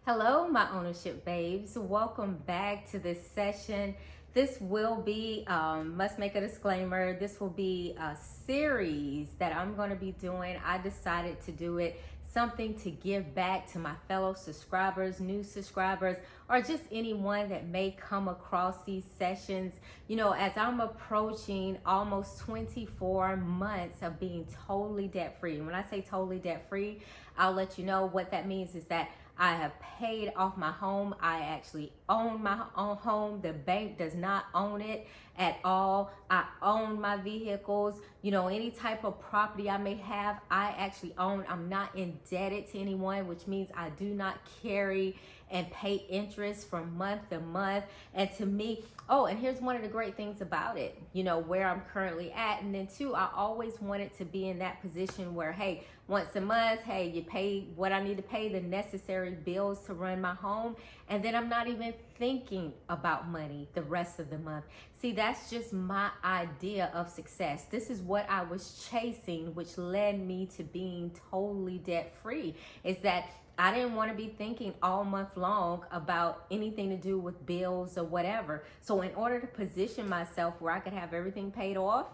Hello, my ownership babes. Welcome back to this session. This will be, must make a disclaimer, this will be a series that I'm going to be doing. I decided to do it something to give back to my fellow subscribers, new subscribers, or just anyone that may come across these sessions. You know, as I'm approaching almost 24 months of being totally debt free. And when I say totally debt free, I'll let you know what that means is that I have paid off my home. I actually own my own home. The bank does not own it at all. I own my vehicles. You know, any type of property I may have, I actually own. I'm not indebted to anyone, which means I do not carry and pay interest from month to month. And to me, oh, and here's one of the great things about it, you know, where I'm currently at. And then two, I always wanted to be in that position where, hey, once a month, hey, you pay what I need to pay, the necessary bills to run my home. And then I'm not even thinking about money the rest of the month. See, that's just my idea of success. This is what I was chasing, which led me to being totally debt free, is that I didn't want to be thinking all month long about anything to do with bills or whatever. So in order to position myself where I could have everything paid off,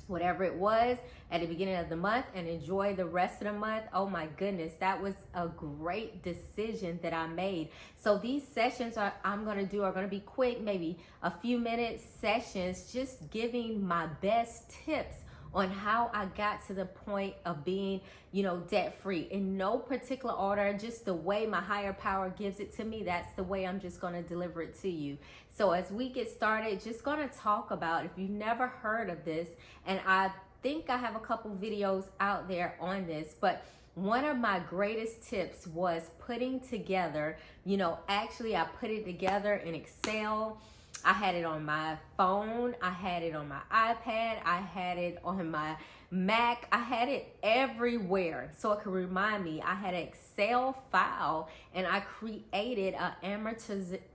whatever it was at the beginning of the month, and enjoy the rest of the month, oh my goodness, that was a great decision that I made. So these sessions I'm going to do are going to be quick, maybe a few minute sessions, just giving my best tips on how I got to the point of being, you know, debt free in no particular order, just the way my higher power gives it to me. That's the way I'm just going to deliver it to you. So as we get started, just going to talk about, if you've never heard of this, and I think I have a couple videos out there on this, but one of my greatest tips was putting together, you know, actually I put it together in Excel. I had it on my phone, I had it on my iPad, I had it on my Mac, I had it everywhere so it could remind me. I had an Excel file and I created an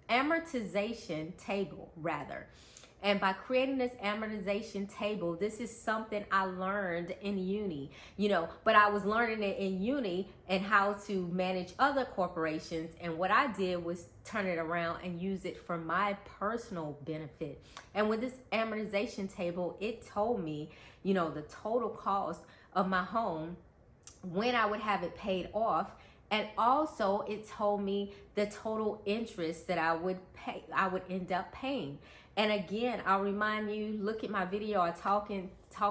amortization table rather. And by creating this amortization table, this is something I learned in uni, you know, but I was learning it in uni and how to manage other corporations. And what I did was turn it around and use it for my personal benefit. And with this amortization table, it told me, you know, the total cost of my home, when I would have it paid off. And also it told me the total interest that I would end up paying. And again, I'll remind you, look at my video. I talk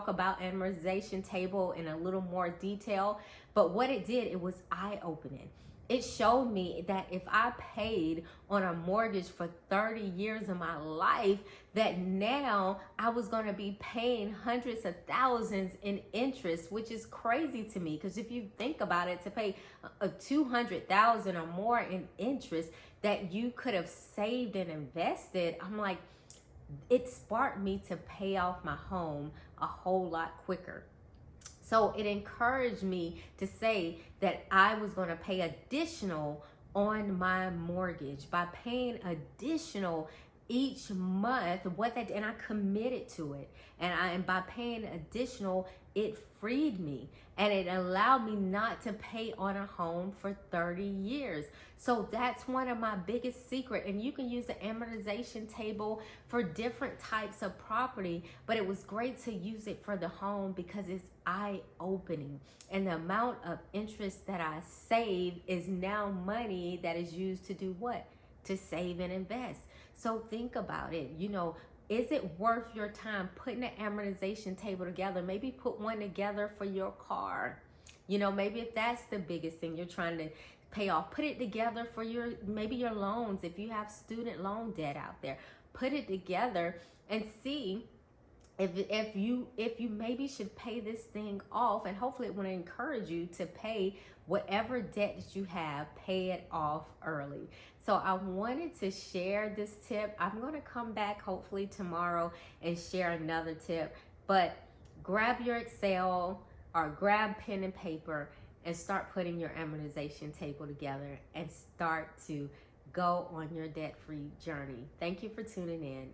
about amortization table in a little more detail. But what it did, it was eye-opening. It showed me that if I paid on a mortgage for 30 years of my life, that now I was going to be paying hundreds of thousands in interest, which is crazy to me. Because if you think about it, to pay a $200,000 or more in interest that you could have saved and invested, I'm like, it sparked me to pay off my home a whole lot quicker. So it encouraged me to say that I was going to pay additional on my mortgage by paying additional each month, and I committed to it. And by paying additional, it freed me and it allowed me not to pay on a home for 30 years. So that's one of my biggest secrets. And you can use the amortization table for different types of property, but it was great to use it for the home because it's eye-opening. And the amount of interest that I save is now money that is used to do what? To save and invest. So think about it, you know, is it worth your time putting an amortization table together? Maybe put one together for your car. You know, maybe if that's the biggest thing you're trying to pay off, put it together for maybe your loans. If you have student loan debt out there, put it together and see if you maybe should pay this thing off, and hopefully it will encourage you to pay whatever debt that you have, pay it off early. So I wanted to share this tip. I'm going to come back hopefully tomorrow and share another tip, but grab your Excel or grab pen and paper and start putting your amortization table together and start to go on your debt-free journey. Thank you for tuning in.